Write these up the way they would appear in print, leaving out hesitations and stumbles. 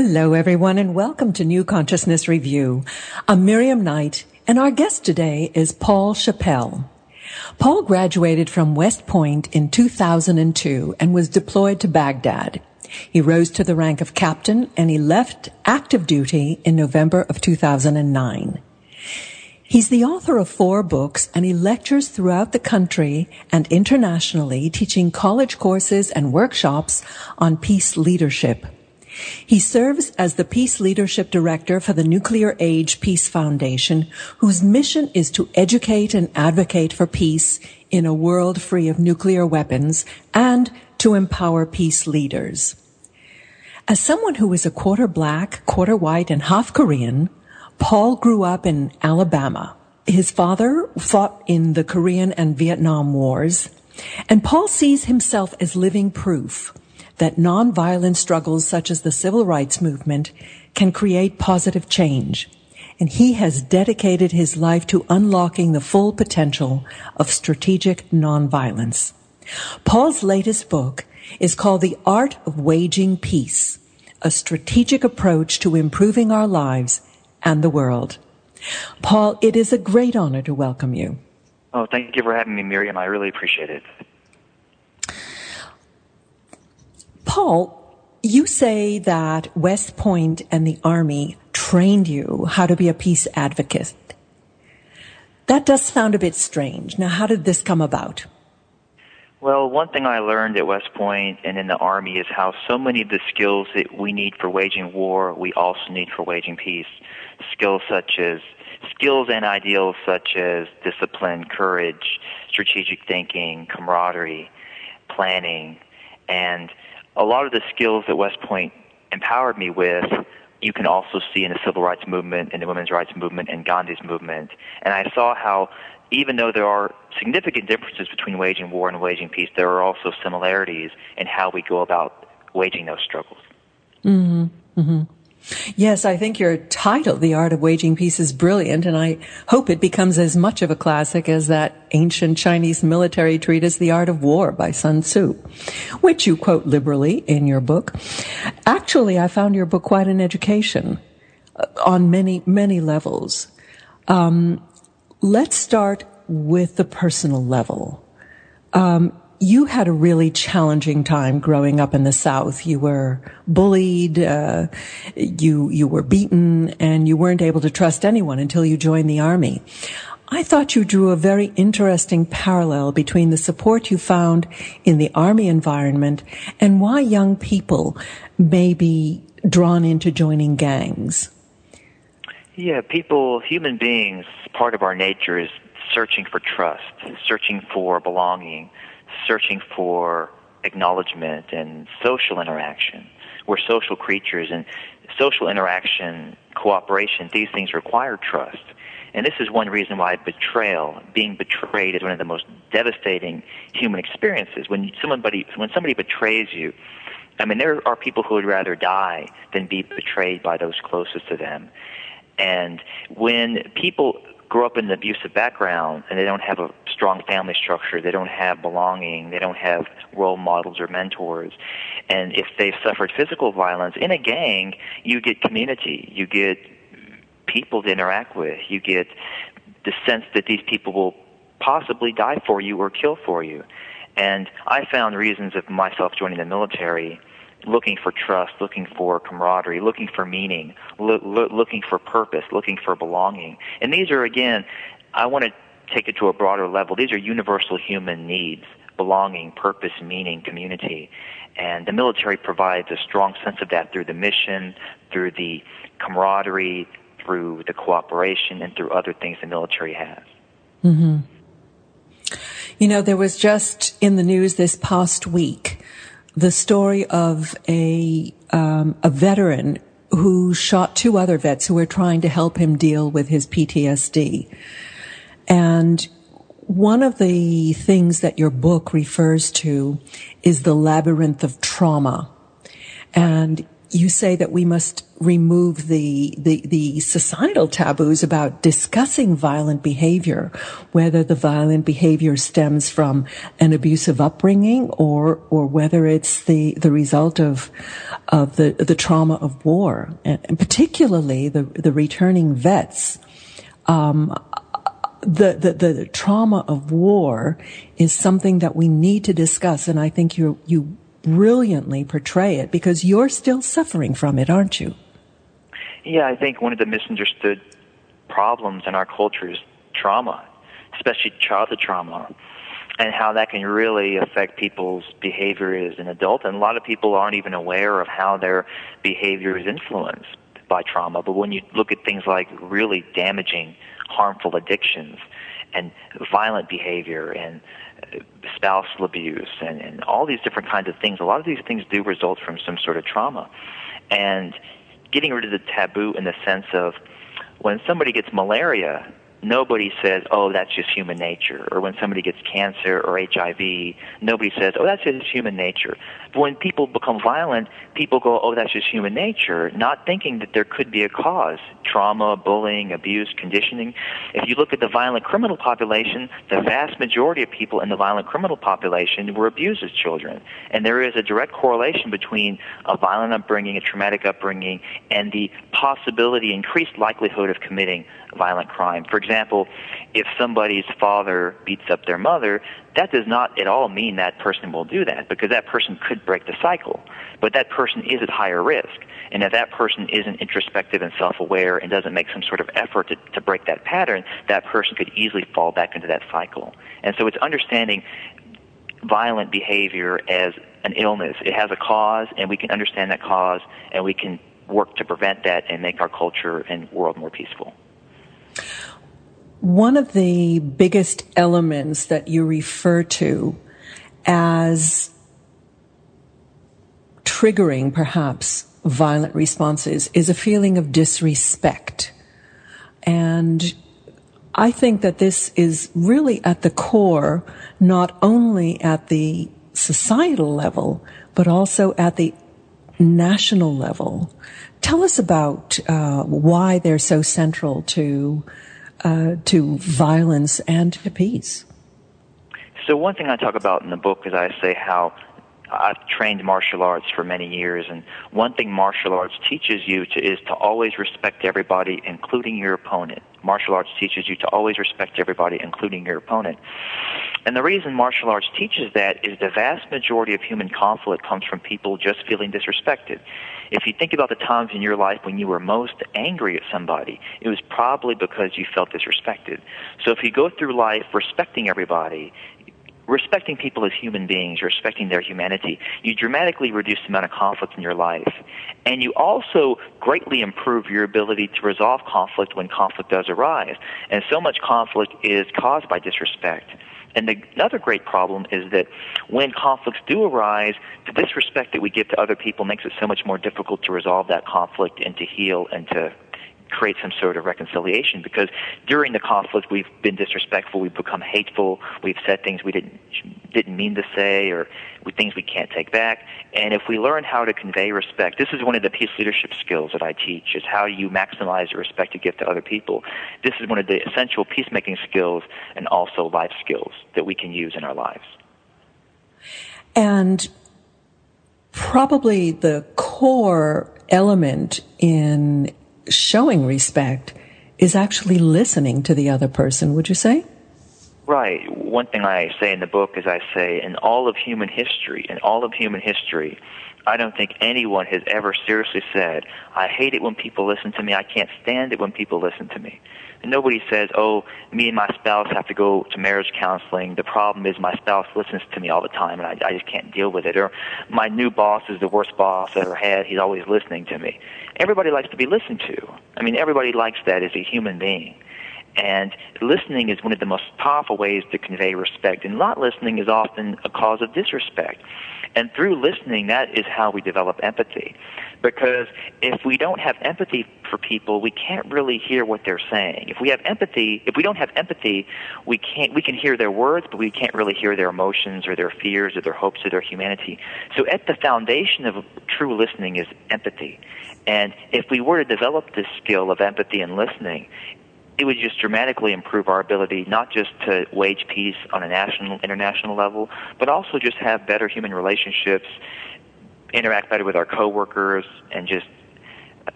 Hello, everyone, and welcome to New Consciousness Review. I'm Miriam Knight, and our guest today is Paul Chappell. Paul graduated from West Point in 2002 and was deployed to Baghdad. He rose to the rank of captain, and he left active duty in November of 2009. He's the author of 4 books, and he lectures throughout the country and internationally, teaching college courses and workshops on peace leadership. He serves as the Peace Leadership Director for the Nuclear Age Peace Foundation, whose mission is to educate and advocate for peace in a world free of nuclear weapons and to empower peace leaders. As someone who is a quarter black, quarter white, and half Korean, Paul grew up in Alabama. His father fought in the Korean and Vietnam Wars, and Paul sees himself as living proof that nonviolent struggles such as the civil rights movement can create positive change. And he has dedicated his life to unlocking the full potential of strategic nonviolence. Paul's latest book is called The Art of Waging Peace, a strategic approach to improving our lives and the world. Paul, it is a great honor to welcome you. Oh, thank you for having me, Miriam. I really appreciate it. Paul, you say that West Point and the Army trained you how to be a peace advocate. That does sound a bit strange. Now, how did this come about? Well, one thing I learned at West Point and in the Army is how so many of the skills that we need for waging war, we also need for waging peace. Skills and ideals such as discipline, courage, strategic thinking, camaraderie, planning, and a lot of the skills that West Point empowered me with, you can also see in the civil rights movement, in the women's rights movement, and Gandhi's movement. And I saw how, even though there are significant differences between waging war and waging peace, there are also similarities in how we go about waging those struggles. Mm-hmm. Mm-hmm. Yes, I think your title, The Art of Waging Peace, is brilliant, and I hope it becomes as much of a classic as that ancient Chinese military treatise, The Art of War by Sun Tzu, which you quote liberally in your book. Actually, I found your book quite an education on many, many levels. Let's start with the personal level. You had a really challenging time growing up in the South. You were bullied, you were beaten, and you weren't able to trust anyone until you joined the Army. I thought you drew a very interesting parallel between the support you found in the Army environment and why young people may be drawn into joining gangs. Yeah, human beings, part of our nature is searching for trust, searching for belonging, searching for acknowledgement and social interaction. We're social creatures, and social interaction, cooperation, these things require trust. And this is one reason why being betrayed is one of the most devastating human experiences. When somebody betrays you, I mean, there are people who would rather die than be betrayed by those closest to them. And when people grow up in an abusive background and they don't have a strong family structure, they don't have belonging, they don't have role models or mentors, and if they've suffered physical violence in a gang, you get community, you get people to interact with, you get the sense that these people will possibly die for you or kill for you. And I found reasons of myself joining the military, looking for trust, looking for camaraderie, looking for meaning, looking for purpose, looking for belonging. And these are, again, I want to take it to a broader level. These are universal human needs: belonging, purpose, meaning, community. And the military provides a strong sense of that through the mission, through the camaraderie, through the cooperation, and through other things the military has. Mm-hmm. You know, there was just in the news this past week the story of a veteran who shot 2 other vets who were trying to help him deal with his PTSD. And one of the things that your book refers to is the labyrinth of trauma. And you say that we must remove the societal taboos about discussing violent behavior, whether the violent behavior stems from an abusive upbringing or whether it's the result of the trauma of war, and particularly the returning vets. The trauma of war is something that we need to discuss, and I think you brilliantly portray it because you're still suffering from it, aren't you? Yeah, I think one of the misunderstood problems in our culture is trauma, especially childhood trauma, and how that can really affect people's behavior as an adult. And a lot of people aren't even aware of how their behavior is influenced by trauma. But when you look at things like really damaging, harmful addictions and violent behavior and spousal abuse and all these different kinds of things, a lot of these things do result from some sort of trauma. And getting rid of the taboo in the sense of when somebody gets malaria, nobody says, oh, that's just human nature. Or when somebody gets cancer or HIV, nobody says, oh, that's just human nature. But when people become violent, people go, oh, that's just human nature, not thinking that there could be a cause. Trauma, bullying, abuse, conditioning. If you look at the violent criminal population, the vast majority of people in the violent criminal population were abused as children. And there is a direct correlation between a violent upbringing, a traumatic upbringing, and the possibility, increased likelihood of committing violent crime. For example, if somebody's father beats up their mother, that does not at all mean that person will do that, because that person could break the cycle. But that person is at higher risk. And if that person isn't introspective and self-aware and doesn't make some sort of effort to break that pattern, that person could easily fall back into that cycle. And so it's understanding violent behavior as an illness. It has a cause, and we can understand that cause, and we can work to prevent that and make our culture and world more peaceful. One of the biggest elements that you refer to as triggering, perhaps, violent responses is a feeling of disrespect. And I think that this is really at the core, not only at the societal level, but also at the national level. Tell us about why they're so central to violence and to peace. So one thing I talk about in the book is I say how I've trained martial arts for many years, and one thing martial arts teaches you is to always respect everybody, including your opponent. Martial arts teaches you to always respect everybody, including your opponent. And the reason martial arts teaches that is the vast majority of human conflict comes from people just feeling disrespected. If you think about the times in your life when you were most angry at somebody, it was probably because you felt disrespected. So if you go through life respecting everybody, respecting people as human beings, respecting their humanity, you dramatically reduce the amount of conflict in your life. And you also greatly improve your ability to resolve conflict when conflict does arise. And so much conflict is caused by disrespect. And another great problem is that when conflicts do arise, the disrespect that we give to other people makes it so much more difficult to resolve that conflict and to heal and to create some sort of reconciliation, because during the conflict we've been disrespectful, we've become hateful, we've said things we didn't mean to say, or things we can't take back. And if we learn how to convey respect, this is one of the peace leadership skills that I teach, is how you maximize the respect you give to other people. This is one of the essential peacemaking skills and also life skills that we can use in our lives. And probably the core element in showing respect is actually listening to the other person, would you say? Right. One thing I say in the book is I say in all of human history, I don't think anyone has ever seriously said, I hate it when people listen to me, I can't stand it when people listen to me. And nobody says, oh, me and my spouse have to go to marriage counseling. The problem is my spouse listens to me all the time, and I just can't deal with it. Or my new boss is the worst boss I ever had. He's always listening to me. Everybody likes to be listened to. I mean, everybody likes that as a human being. And listening is one of the most powerful ways to convey respect. And not listening is often a cause of disrespect. And through listening, that is how we develop empathy. Because if we don't have empathy for people, we can't really hear what they're saying. If we don't have empathy, we can hear their words, but we can't really hear their emotions or their fears or their hopes or their humanity. So at the foundation of true listening is empathy. And if we were to develop this skill of empathy and listening, it would just dramatically improve our ability not just to wage peace on a national, international level, but also just have better human relationships, interact better with our coworkers, and just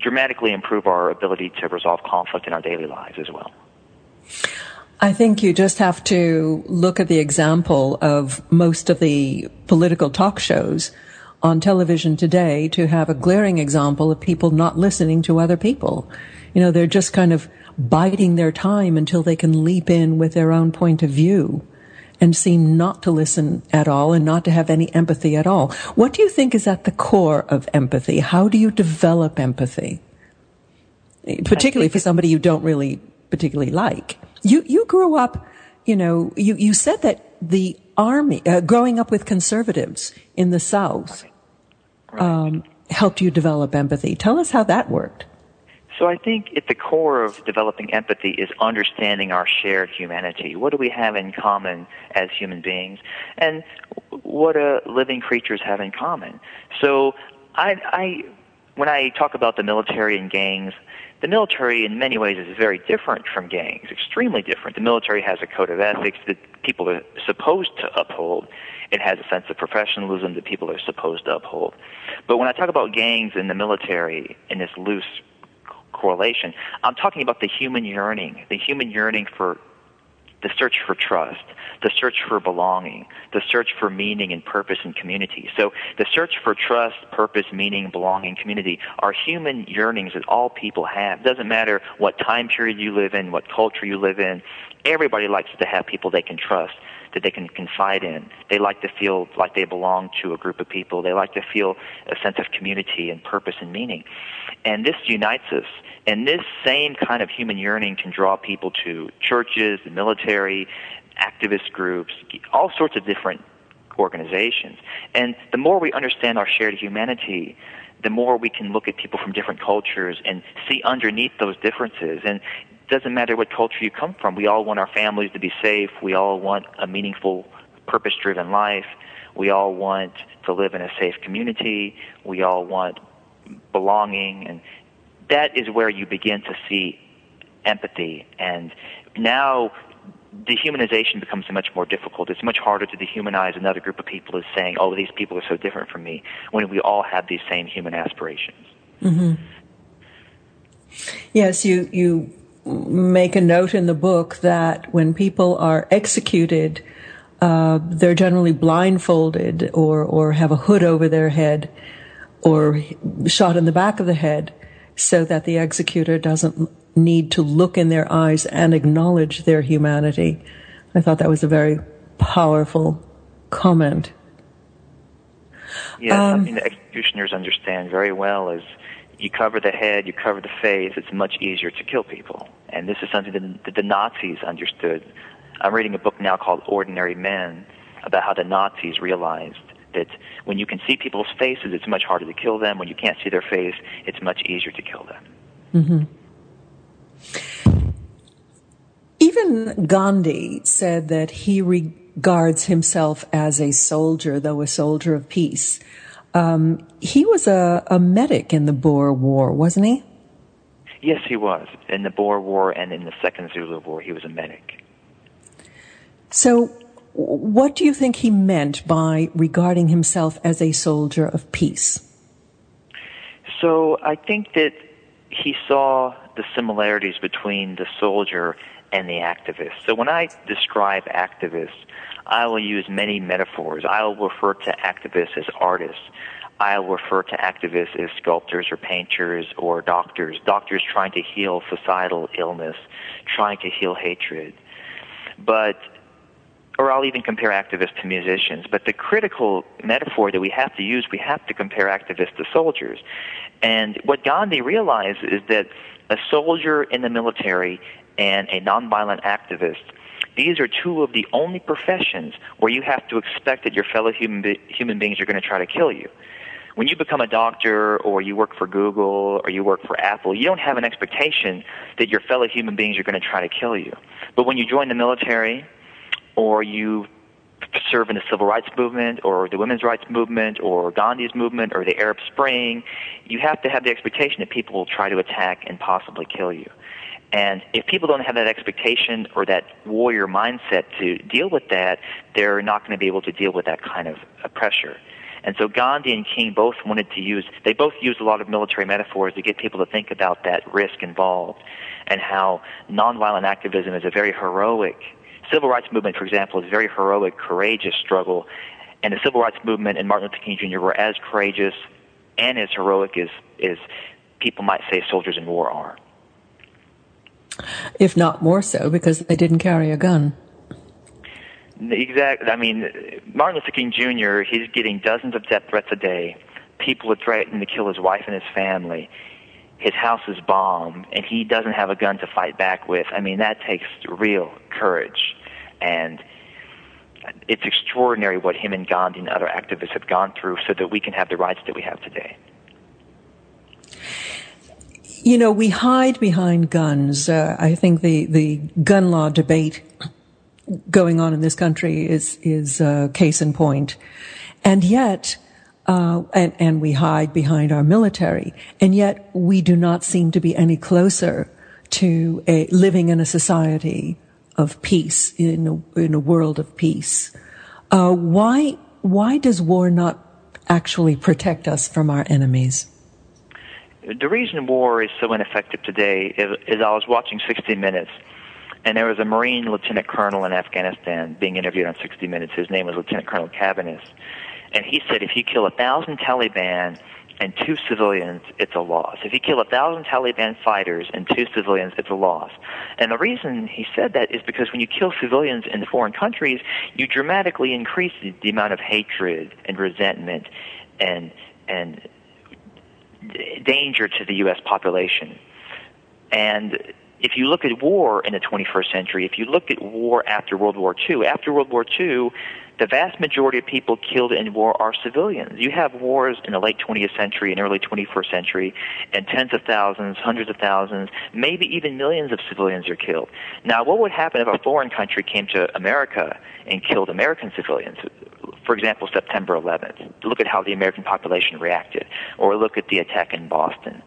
dramatically improve our ability to resolve conflict in our daily lives as well. I think you just have to look at the example of most of the political talk shows on television today to have a glaring example of people not listening to other people. You know, they're just kind of biding their time until they can leap in with their own point of view and seem not to listen at all and not to have any empathy at all. What do you think is at the core of empathy? How do you develop empathy? Particularly for somebody you don't really particularly like. You grew up, you said that the army, growing up with conservatives in the South, helped you develop empathy. Tell us how that worked. So I think at the core of developing empathy is understanding our shared humanity. What do we have in common as human beings? And what do living creatures have in common? So when I talk about the military and gangs, the military in many ways is very different from gangs, extremely different. The military has a code of ethics that people are supposed to uphold. It has a sense of professionalism that people are supposed to uphold. But when I talk about gangs and the military in this loose correlation, I'm talking about the human yearning for the search for trust, the search for belonging, the search for meaning and purpose and community. So the search for trust, purpose, meaning, belonging, community are human yearnings that all people have. It doesn't matter what time period you live in, what culture you live in. Everybody likes to have people they can trust, that they can confide in. They like to feel like they belong to a group of people. They like to feel a sense of community and purpose and meaning. And this unites us. And this same kind of human yearning can draw people to churches, the military, activist groups, all sorts of different organizations. And the more we understand our shared humanity, the more we can look at people from different cultures and see underneath those differences. And it doesn't matter what culture you come from. We all want our families to be safe. We all want a meaningful, purpose-driven life. We all want to live in a safe community. We all want belonging. And that is where you begin to see empathy. And now dehumanization becomes much more difficult. It's much harder to dehumanize another group of people as saying, oh, these people are so different from me, when we all have these same human aspirations. Mm-hmm. Yes, you make a note in the book that when people are executed, they're generally blindfolded or have a hood over their head or shot in the back of the head, so that the executor doesn't need to look in their eyes and acknowledge their humanity. I thought that was a very powerful comment. Yes, something that executioners understand very well is you cover the head, you cover the face, it's much easier to kill people. And this is something that the Nazis understood. I'm reading a book now called Ordinary Men about how the Nazis realized that when you can see people's faces, it's much harder to kill them. When you can't see their face, it's much easier to kill them. Mm-hmm. Even Gandhi said that he regards himself as a soldier, though a soldier of peace. He was a medic in the Boer War, wasn't he? Yes, he was. In the Boer War and in the Second Zulu War, he was a medic. So what do you think he meant by regarding himself as a soldier of peace? So I think that he saw the similarities between the soldier and the activist. So when I describe activists, I will use many metaphors. I will refer to activists as artists. I will refer to activists as sculptors or painters or doctors trying to heal societal illness, trying to heal hatred. Or I'll even compare activists to musicians. But the critical metaphor that we have to use, we have to compare activists to soldiers. And what Gandhi realized is that a soldier in the military and a nonviolent activist, these are two of the only professions where you have to expect that your fellow human beings are going to try to kill you. When you become a doctor, or you work for Google, or you work for Apple, you don't have an expectation that your fellow human beings are going to try to kill you. But when you join the military, or you serve in the civil rights movement, or the women's rights movement, or Gandhi's movement, or the Arab Spring, you have to have the expectation that people will try to attack and possibly kill you. And if people don't have that expectation or that warrior mindset to deal with that, they're not going to be able to deal with that kind of pressure. And so Gandhi and King both they both used a lot of military metaphors to get people to think about that risk involved, and how nonviolent activism is a very heroic, civil rights movement, for example, is a very heroic, courageous struggle, and the civil rights movement and Martin Luther King Jr. were as courageous and as heroic as people might say soldiers in war are. If not more so, because they didn't carry a gun. Exactly. I mean, Martin Luther King Jr., he's getting dozens of death threats a day. People are threatening to kill his wife and his family. His house is bombed, and he doesn't have a gun to fight back with. I mean, that takes real courage. And it's extraordinary what him and Gandhi and other activists have gone through so that we can have the rights that we have today. You know, we hide behind guns. I think the gun law debate going on in this country is case in point. And yet, and we hide behind our military, and yet we do not seem to be any closer to living in a society of peace, in a world of peace. Why does war not actually protect us from our enemies? The reason war is so ineffective today is I was watching 60 Minutes, and there was a Marine lieutenant colonel in Afghanistan being interviewed on 60 Minutes. His name was Lieutenant Colonel Cabanis. And he said if you kill 1,000 Taliban and 2 civilians, it's a loss. If you kill 1,000 Taliban fighters and 2 civilians, it's a loss. And the reason he said that is because when you kill civilians in foreign countries, you dramatically increase the amount of hatred and resentment and danger to the U.S. population. And if you look at war in the 21st century, if you look at war after World War II, the vast majority of people killed in war are civilians. You have wars in the late 20th century and early 21st century, and tens of thousands, hundreds of thousands, maybe even millions of civilians are killed. Now, what would happen if a foreign country came to America and killed American civilians? For example, September 11th. Look at how the American population reacted, or look at the attack in Boston.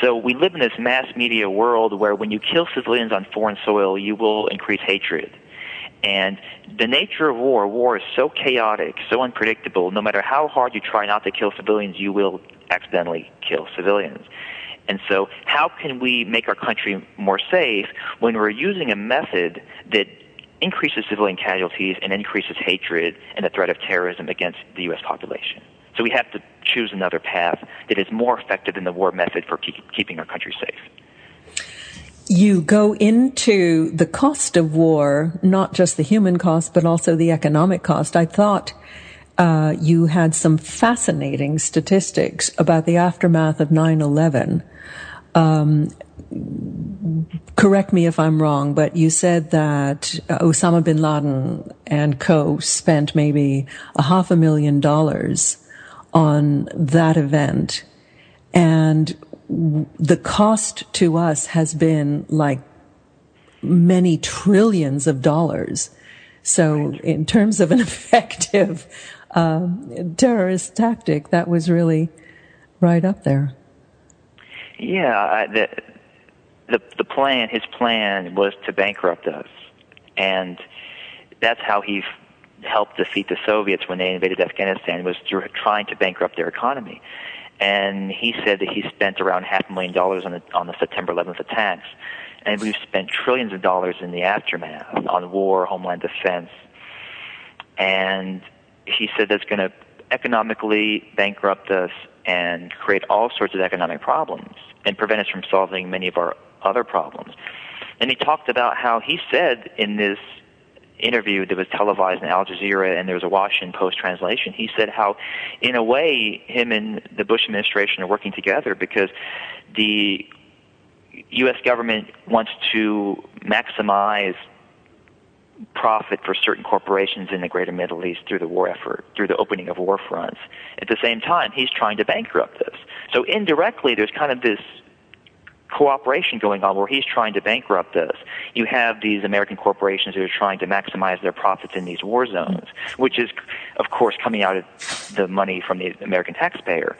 So we live in this mass media world where when you kill civilians on foreign soil, you will increase hatred. And the nature of war is so chaotic, so unpredictable. No matter how hard you try not to kill civilians, you will accidentally kill civilians. And so how can we make our country more safe when we're using a method that increases civilian casualties and increases hatred and the threat of terrorism against the U.S. population? So we have to choose another path that is more effective than the war method for keeping our country safe. You go into the cost of war, not just the human cost, but also the economic cost. I thought you had some fascinating statistics about the aftermath of 9/11. Correct me if I'm wrong, but you said that Osama bin Laden and co. spent maybe $500,000 on that event, and the cost to us has been like many trillions of dollars. So in terms of an effective terrorist tactic, that was really right up there. Yeah, his plan was to bankrupt us, and that's how he helped defeat the Soviets when they invaded Afghanistan, was trying to bankrupt their economy. And he said that he spent around $500,000 on the September 11th attacks, and we've spent trillions of dollars in the aftermath on war, homeland defense, and he said that's going to economically bankrupt us and create all sorts of economic problems and prevent us from solving many of our other problems. And he talked about how he said in this interview that was televised in Al Jazeera, and there was a Washington Post translation, he said how, in a way, him and the Bush administration are working together because the U.S. government wants to maximize profit for certain corporations in the greater Middle East through the war effort, through the opening of war fronts. At the same time, he's trying to bankrupt this. So indirectly, there's kind of this cooperation going on where he's trying to bankrupt this. You have these American corporations that are trying to maximize their profits in these war zones, which is, of course, coming out of the money from the American taxpayer,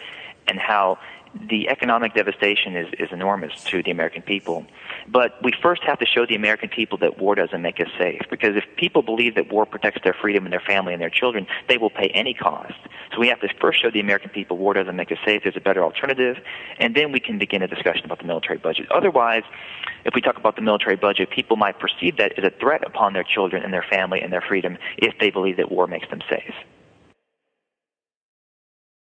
and how the economic devastation is enormous to the American people. But we first have to show the American people that war doesn't make us safe, because if people believe that war protects their freedom and their family and their children, they will pay any cost. So we have to first show the American people war doesn't make us safe, there's a better alternative, and then we can begin a discussion about the military budget. Otherwise, if we talk about the military budget, people might perceive that as a threat upon their children and their family and their freedom if they believe that war makes them safe.